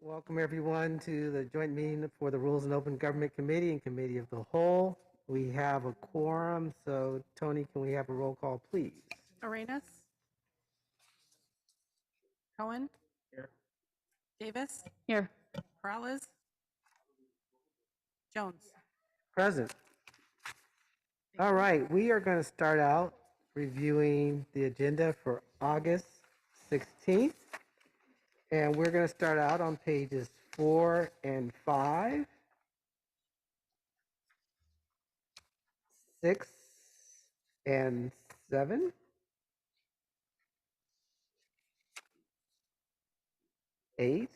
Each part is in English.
Welcome everyone to the joint meeting for the Rules and Open Government Committee and Committee of the Whole. We have a quorum, so Tony, can we have a roll call, please? Arenas? Cohen? Here. Davis? Here. Peralez? Jones? Present. All right, we are going to start out reviewing the agenda for August 16th. And we're going to start out on pages 4 and 5, 6 and 7, 8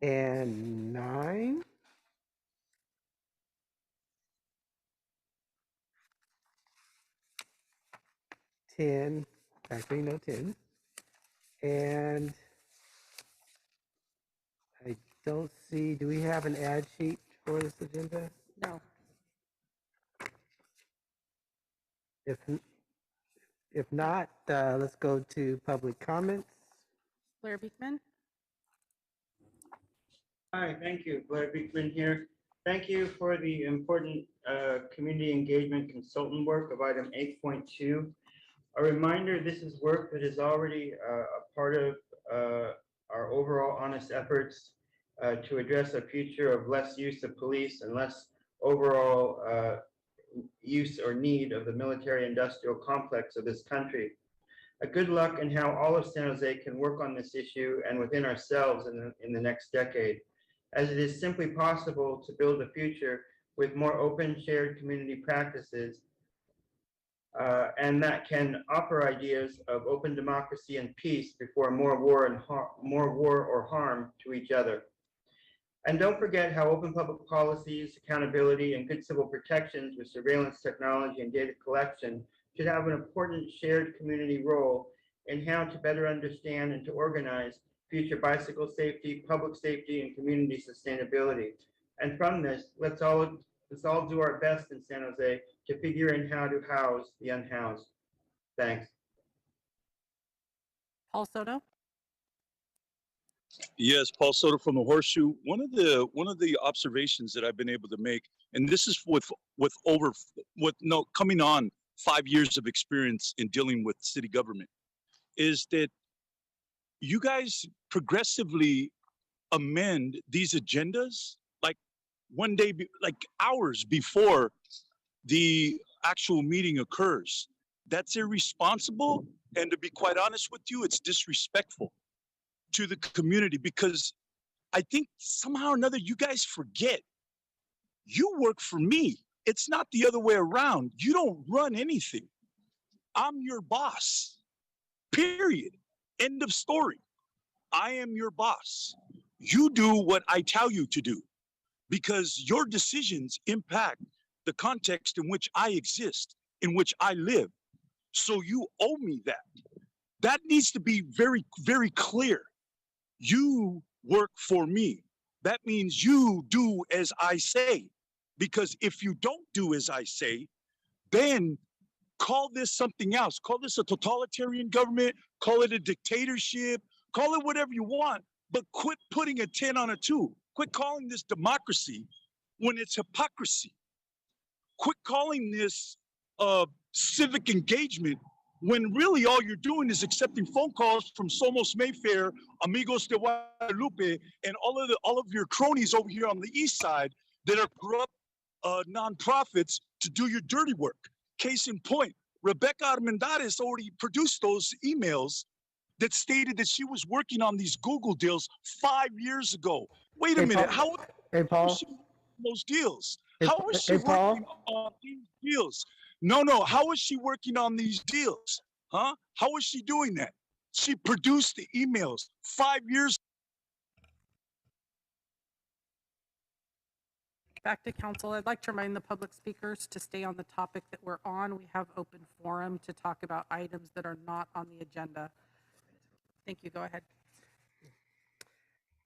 and 9, 10, actually no 10, and I don't see, do we have an ad sheet for this agenda? No. If not, let's go to public comments. Blair Beekman? Hi, thank you. Blair Beekman here. Thank you for the important community engagement consultant work of item 8.2. A reminder, this is work that is already a part of our overall honest efforts to address a future of less use of police and less overall use or need of the military industrial complex of this country. A good luck in how all of San Jose can work on this issue and within ourselves in the next decade, as it is simply possible to build a future with more open, shared community practices and that can offer ideas of open democracy and peace before more war or harm to each other. And don't forget how open public policies, accountability, and good civil protections with surveillance technology and data collection should have an important shared community role in how to better understand and to organize future bicycle safety, public safety, and community sustainability. And from this, let's all do our best in San Jose to figure in how to house the unhoused. Thanks. Paul Soto, Yes, Paul Soto from the Horseshoe. One of the observations that I've been able to make, and this is coming on 5 years of experience in dealing with city government, is that you guys progressively amend these agendas like one day, like hours before the actual meeting occurs. That's irresponsible, and to be quite honest with you, it's disrespectful to the community, because I think somehow or another you guys forget you work for me. It's not the other way around. You don't run anything. I'm your boss. Period. End of story. I am your boss. You do what I tell you to do, because your decisions impact the context in which I exist, in which I live. So you owe me that. That needs to be very, very clear. You work for me. That means you do as I say. Because if you don't do as I say, then call this something else. Call this a totalitarian government, call it a dictatorship, call it whatever you want, but quit putting a 10 on a 2. Quit calling this democracy when it's hypocrisy. Quit calling this civic engagement when really all you're doing is accepting phone calls from Somos Mayfair, Amigos de Guadalupe, and all of your cronies over here on the east side that are corrupt nonprofits to do your dirty work. Case in point, Rebecca Armendariz already produced those emails that stated that she was working on these Google deals 5 years ago. Wait a minute, how Hey, is Paul. she working on those deals? Hey, How is she hey, Paul. working on these deals? No, how is she working on these deals? Huh? How is she doing that? She produced the emails 5 years. back to council. I'd like to remind the public speakers to stay on the topic that we're on. We have open forum to talk about items that are not on the agenda. Thank you. Go ahead.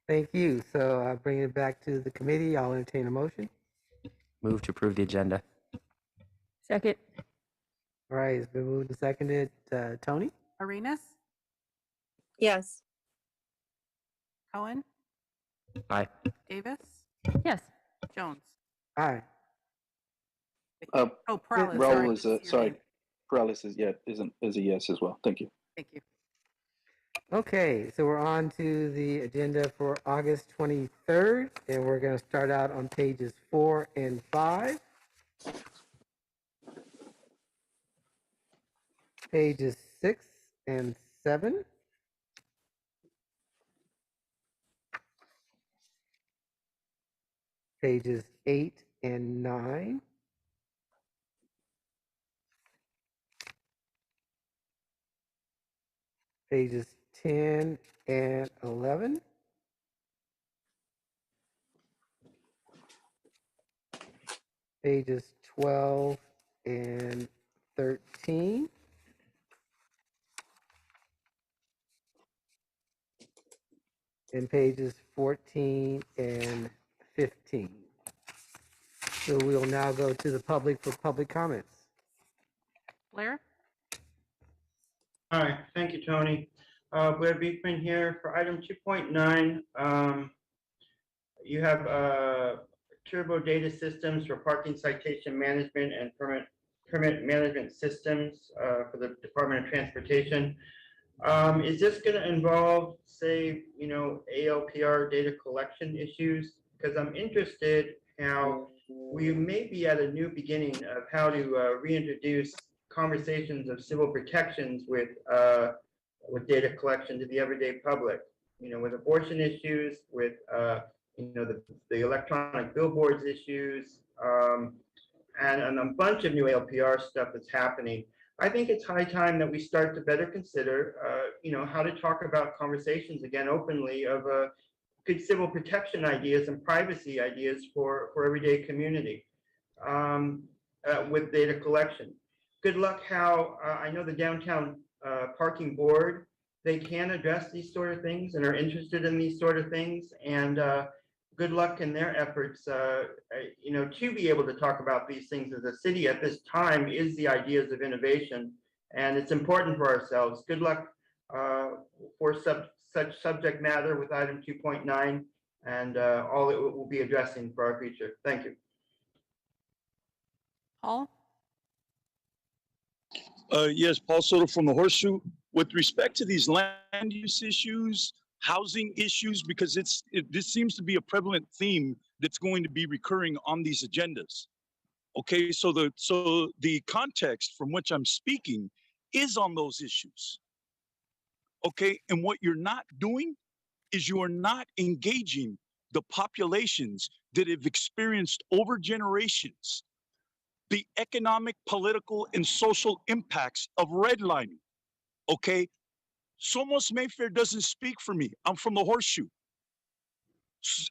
Thank you. So I'll bring it back to the committee. I'll entertain a motion. Move to approve the agenda. Second. All right, it's been moved and seconded. Tony? Arenas, Yes. Cohen, Aye. Davis, Yes. Jones. Aye. Uh, Oh, Peralez. Raul didn't is see your sorry. name. Paralysis, is a yes as well. Thank you. Thank you. Okay, so we're on to the agenda for August 23rd, and we're going to start out on pages 4 and 5. Pages 6 and 7. Pages 8 and 9. Pages 10 and 11. Pages 12 and 13. And pages 14 and 15. So we will now go to the public for public comments. Blair, Hi, thank you, Tony. Blair Beekman here for item 2.9. You have turbo data systems for parking citation management and permit management systems for the Department of Transportation. Is this going to involve, say, ALPR data collection issues? Because I'm interested how we may be at a new beginning of how to reintroduce conversations of civil protections with data collection to the everyday public. With abortion issues, with the electronic billboards issues, and a bunch of new ALPR stuff that's happening. I think it's high time that we start to better consider, how to talk about conversations again openly of good civil protection ideas and privacy ideas for everyday community with data collection. Good luck how, I know the downtown parking board they can address these sort of things and are interested in these sort of things. And good luck in their efforts, to be able to talk about these things as a city at this time is the ideas of innovation. And it's important for ourselves. Good luck for such subject matter with item 2.9 and all it will be addressing for our future. Thank you. Paul? Yes, Paul Soto from the Horseshoe. With respect to these land use issues, housing issues, because this seems to be a prevalent theme that's going to be recurring on these agendas. Okay, so the context from which I'm speaking is on those issues. Okay, and what you're not doing is you are not engaging the populations that have experienced over generations the economic, political, and social impacts of redlining. Okay, Somos Mayfair doesn't speak for me. I'm from the Horseshoe.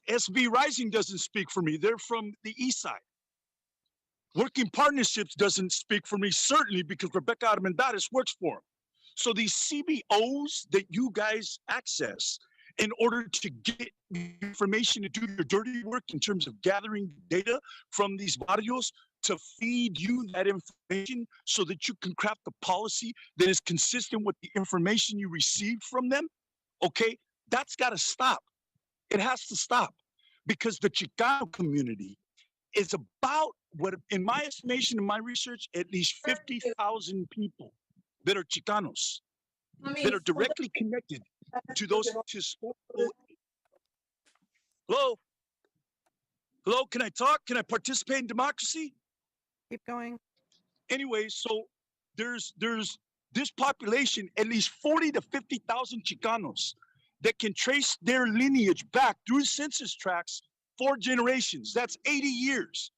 SB Rising doesn't speak for me. They're from the East Side. Working Partnerships doesn't speak for me, certainly, because Rebecca Armendariz works for them. So these CBOs that you guys access in order to get information and do your dirty work in terms of gathering data from these barrios to feed you that information so that you can craft a policy that is consistent with the information you received from them, okay, that's got to stop. It has to stop because the Chicano community is about, what, in my estimation, in my research, at least 50,000 people that are Chicanos, that are directly connected to those historical. Hello? Hello, can I talk? Can I participate in democracy? Keep going. Anyway, so there's this population, at least 40 to 50,000 Chicanos that can trace their lineage back through census tracts 4 generations. That's 80 years.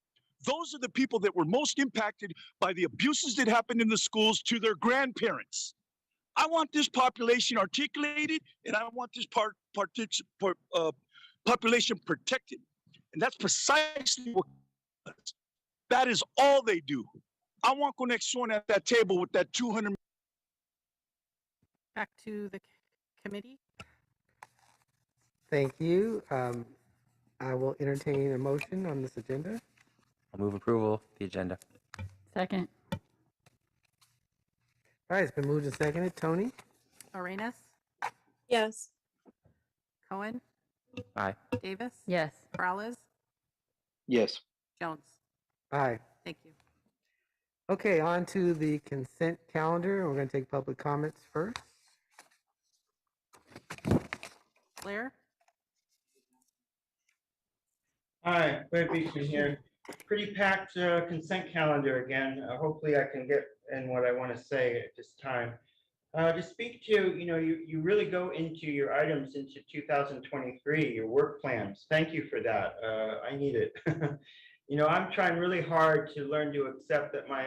Those are the people that were most impacted by the abuses that happened in the schools to their grandparents. I want this population articulated, and I want this population protected. And that's precisely what that is all they do. I want Conexión at that table with that 200. Back to the committee. Thank you. I will entertain a motion on this agenda. I'll move approval of the agenda. Second. All right, it's been moved and seconded. Tony? Arenas, Yes. Cohen, Aye. Davis, Yes. Morales, Yes. Jones. Aye. Thank you. Okay, on to the consent calendar. We're going to take public comments first. Blair? Hi, Brad Beekman here. Pretty packed consent calendar again. Hopefully I can get in what I want to say at this time. To speak to, you really go into your items into 2023, your work plans. Thank you for that. I need it. I'm trying really hard to learn to accept that my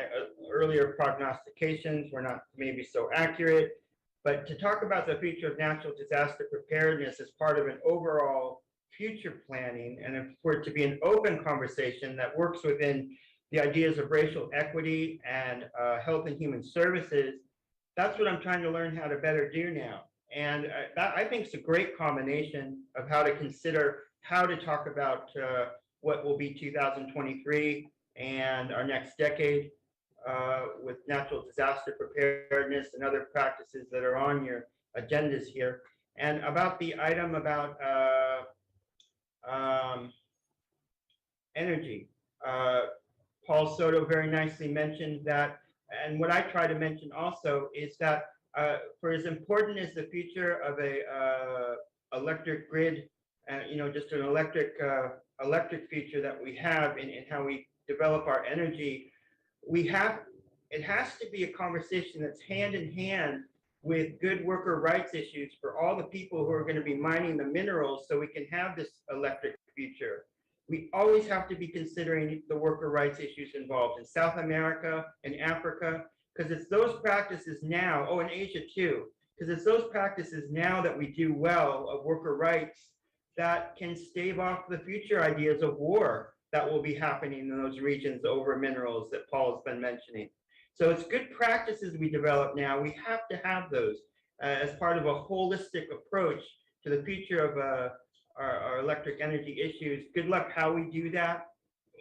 earlier prognostications were not maybe so accurate, but to talk about the future of natural disaster preparedness as part of an overall future planning, and for it to be an open conversation that works within the ideas of racial equity and health and human services, that's what I'm trying to learn how to better do now. And that, I think, is a great combination of how to consider how to talk about what will be 2023 and our next decade with natural disaster preparedness and other practices that are on your agendas here. And about the item about energy, Paul Soto very nicely mentioned that. And what I try to mention also is that for as important as the future of a electric grid, just an electric feature that we have in how we develop our energy, it has to be a conversation that's hand in hand with good worker rights issues for all the people who are going to be mining the minerals so we can have this electric future. We always have to be considering the worker rights issues involved in South America and Africa, because it's those practices now, in Asia too, because it's those practices now that we do well of worker rights that can stave off the future ideas of war that will be happening in those regions over minerals that Paul has been mentioning. So it's good practices we develop now. We have to have those. as part of a holistic approach to the future of our electric energy issues. Good luck how we do that.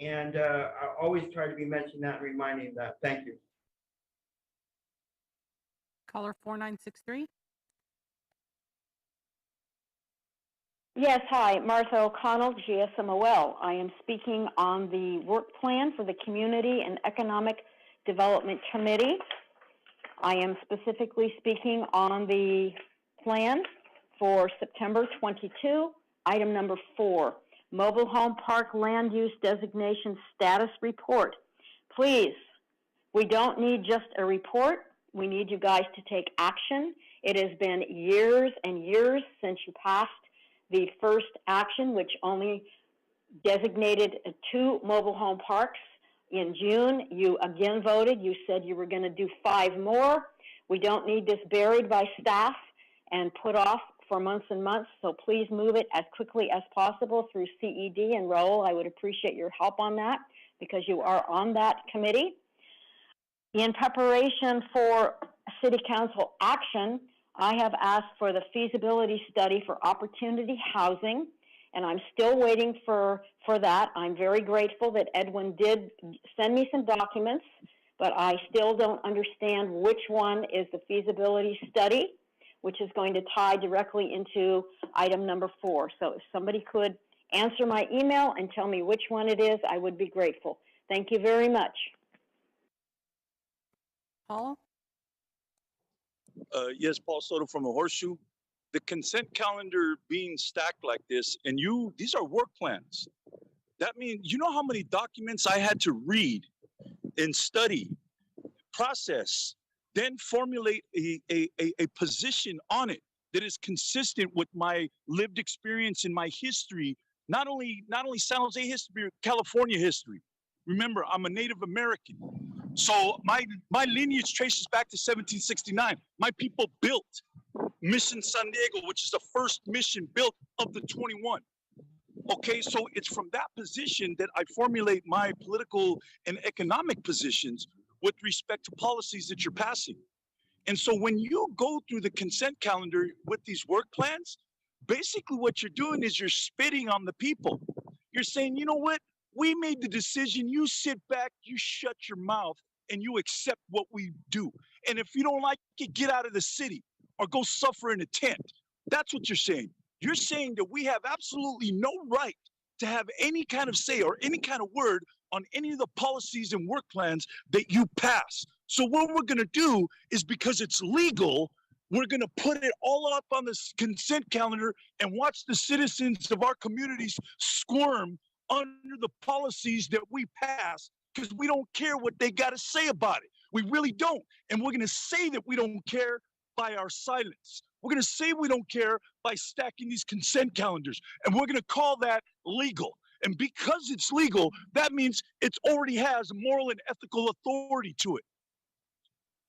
And I always try to be mentioning that and reminding that. Thank you. Caller 4963. Yes, hi, Martha O'Connell, GSMOL. I am speaking on the work plan for the Community and Economic Development Committee. I am specifically speaking on the plan for September 22, item number 4, Mobile Home Park Land Use Designation Status Report. Please, we don't need just a report. We need you guys to take action. It has been years and years since you passed the first action, which only designated 2 mobile home parks. In June, you again voted. You said you were going to do 5 more. We don't need this buried by staff and put off for months and months, so please move it as quickly as possible through CED. And Raul, I would appreciate your help on that because you are on that committee. In preparation for City Council action, I have asked for the feasibility study for opportunity housing, and I'm still waiting for that. I'm very grateful that Edwin did send me some documents, but I still don't understand which one is the feasibility study, which is going to tie directly into item number 4. So if somebody could answer my email and tell me which one it is, I would be grateful. Thank you very much. Paul? Yes, Paul Soto from a Horseshoe. The consent calendar being stacked like this, and these are work plans. That means, you know how many documents I had to read and study, process, then formulate a position on it that is consistent with my lived experience and my history, not only San Jose history, but California history. Remember, I'm a Native American. So my lineage traces back to 1769. My people built Mission San Diego, which is the first mission built of the 21. Okay, so it's from that position that I formulate my political and economic positions with respect to policies that you're passing. And so when you go through the consent calendar with these work plans, basically what you're doing is you're spitting on the people. You're saying, you know what? We made the decision. You sit back, you shut your mouth, and you accept what we do. And if you don't like it, get out of the city or go suffer in a tent. That's what you're saying. You're saying that we have absolutely no right to have any kind of say or any kind of word on any of the policies and work plans that you pass. So what we're going to do is, because it's legal, we're going to put it all up on this consent calendar and watch the citizens of our communities squirm under the policies that we pass, because we don't care what they got to say about it. We really don't. And we're going to say that we don't care by our silence. We're going to say we don't care by stacking these consent calendars. And we're going to call that legal. And because it's legal, that means it already has moral and ethical authority to it.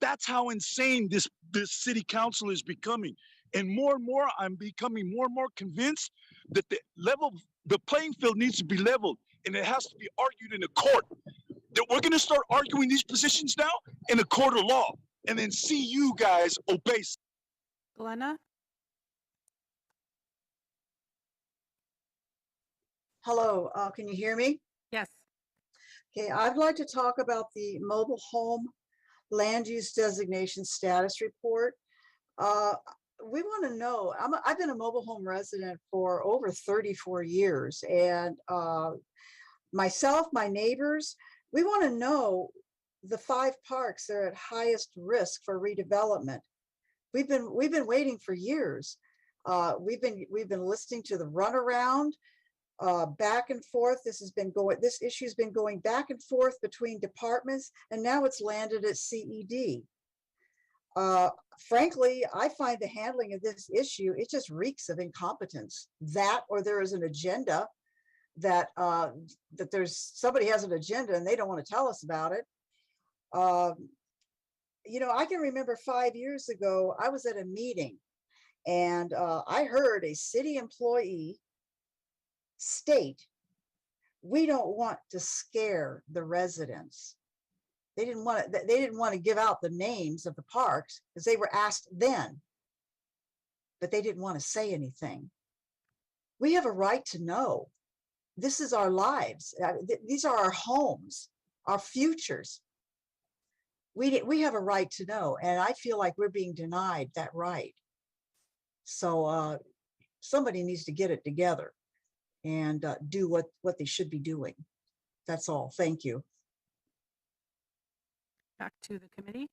That's how insane this city council is becoming. And more, I'm becoming more and more convinced that the playing field needs to be leveled, and it has to be argued in a court. That we're going to start arguing these positions now in a court of law, and then see you guys obey. Glenna? Hello, can you hear me? Yes. Okay, I'd like to talk about the mobile home land use designation status report. We want to know, I've been a mobile home resident for over 34 years, and myself, my neighbors, we want to know the 5 parks that are at highest risk for redevelopment. We've been waiting for years. We've been listening to the runaround back and forth. This issue's been going back and forth between departments, and now it's landed at CED. Frankly, I find the handling of this issue, it just reeks of incompetence. That, or there is an agenda that somebody has an agenda and they don't want to tell us about it. You know, I can remember 5 years ago, I was at a meeting and I heard a city employee state, we don't want to scare the residents. They didn't want to give out the names of the parks because they were asked then. but they didn't want to say anything. We have a right to know. This is our lives. These are our homes, our futures. We have a right to know, and I feel like we're being denied that right. So somebody needs to get it together and do what they should be doing. That's all. Thank you. Back to the committee.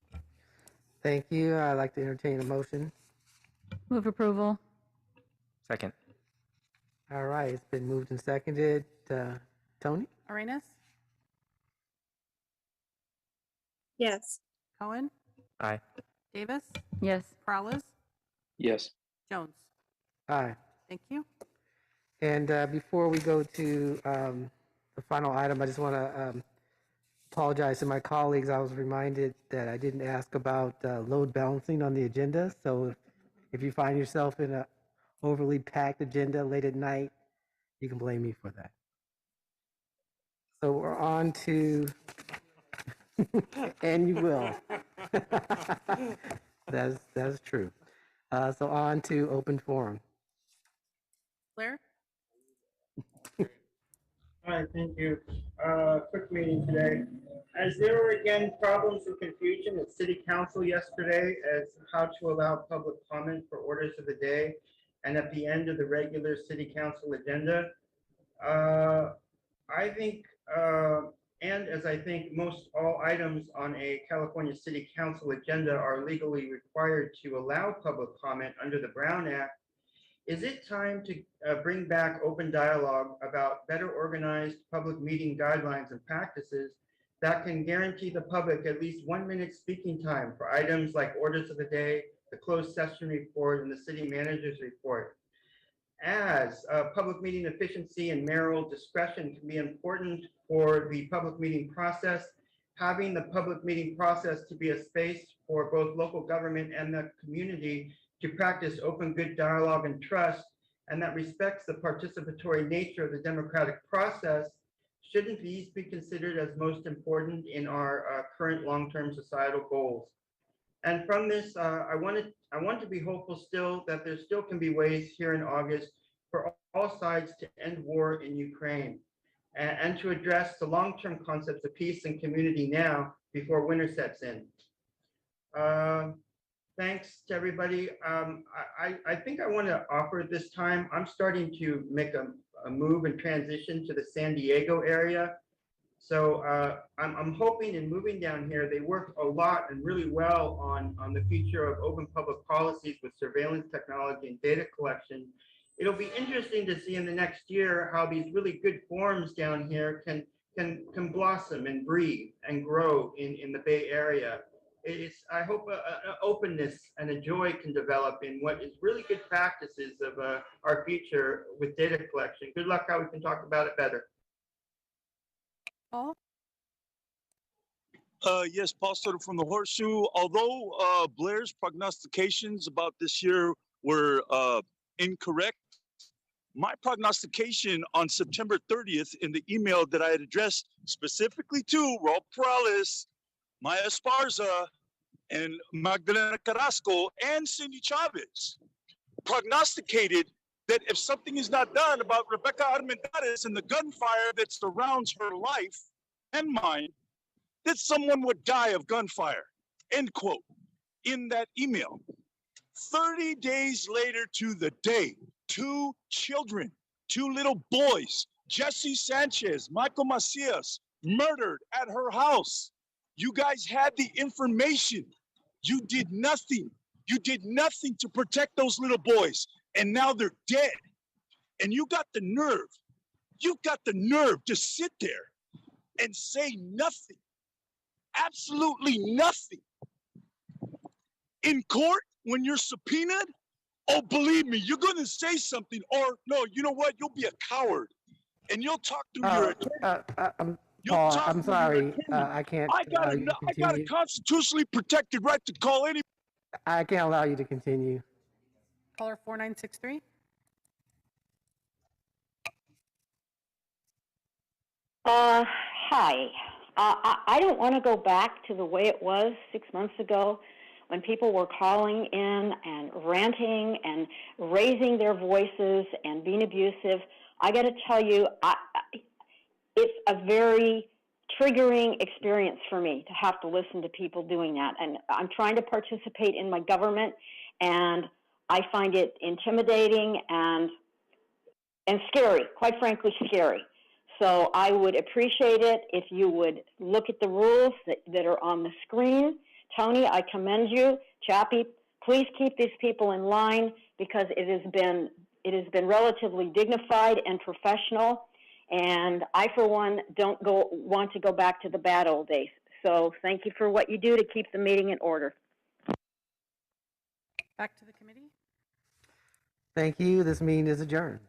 Thank you. I'd like to entertain a motion. Move approval. Second. All right, it's been moved and seconded. Tony? Arenas, Yes. Cohen, Aye. Davis, Yes. Peralez, Yes. Jones. Aye. Thank you. And before we go to the final item, I just want to apologize to my colleagues. I was reminded that I didn't ask about load balancing on the agenda. So if you find yourself in a overly packed agenda late at night, you can blame me for that. So we're on to, and you will. That's true. So on to open forum. Blair, Hi, thank you. Quick meeting today. As there were again problems and confusion at city council yesterday as how to allow public comment for orders of the day and at the end of the regular city council agenda, I think, and as I think most all items on a California City Council agenda are legally required to allow public comment under the Brown Act, is it time to bring back open dialogue about better organized public meeting guidelines and practices that can guarantee the public at least 1 minute speaking time for items like orders of the day, the closed session report, and the city manager's report? As public meeting efficiency and mayoral discretion can be important for the public meeting process, having the public meeting process to be a space for both local government and the community to practice open, good dialogue and trust, and that respects the participatory nature of the democratic process, shouldn't these be considered as most important in our current long-term societal goals? And from this, I want to be hopeful still that there still can be ways here in August for all sides to end war in Ukraine and to address the long-term concepts of peace and community now before winter sets in. Thanks to everybody. I think I want to offer at this time, I'm starting to make a move and transition to the San Diego area. So I'm hoping in moving down here, they work a lot and really well on the future of open public policies with surveillance technology and data collection. It'll be interesting to see in the next year how these really good forums down here can blossom and breathe and grow in the Bay Area. I hope an openness and a joy can develop in what is really good practices of our future with data collection. Good luck how we can talk about it better. Paul, Yes, Paul Sutter from the Horseshoe. Although Blair's prognostications about this year were incorrect, my prognostication on September 30th in the email that I had addressed specifically to Raul Peralez, Maya Esparza, and Magdalena Carrasco, and Cindy Chavez, prognosticated that if something is not done about Rebecca Armendariz and the gunfire that surrounds her life and mine, that someone would die of gunfire, end quote, in that email. 30 days later to the day, 2 children, 2 little boys, Jesse Sanchez, Michael Macias, murdered at her house. You guys had the information. You did nothing. You did nothing to protect those little boys, and now they're dead. And you got the nerve to sit there and say nothing, absolutely nothing. In court, when you're subpoenaed, oh, believe me, you're going to say something, or no, you know what? You'll be a coward, and you'll talk through your attorney. Paul, I'm sorry. I can't allow you to I got a continue. constitutionally protected right to call any. I can't allow you to continue. caller 4963. Hi. I don't want to go back to the way it was 6 months ago when people were calling in and ranting and raising their voices and being abusive, I got to tell you, it's a very triggering experience for me to have to listen to people doing that. And I'm trying to participate in my government, and I find it intimidating and scary, quite frankly, scary. So I would appreciate it if you would look at the rules that are on the screen. Tony, I commend you. Chappie, please keep these people in line, because it has been relatively dignified and professional. And I, for one, don't want to go back to the bad old days. So thank you for what you do to keep the meeting in order. Back to the committee. Thank you. This meeting is adjourned.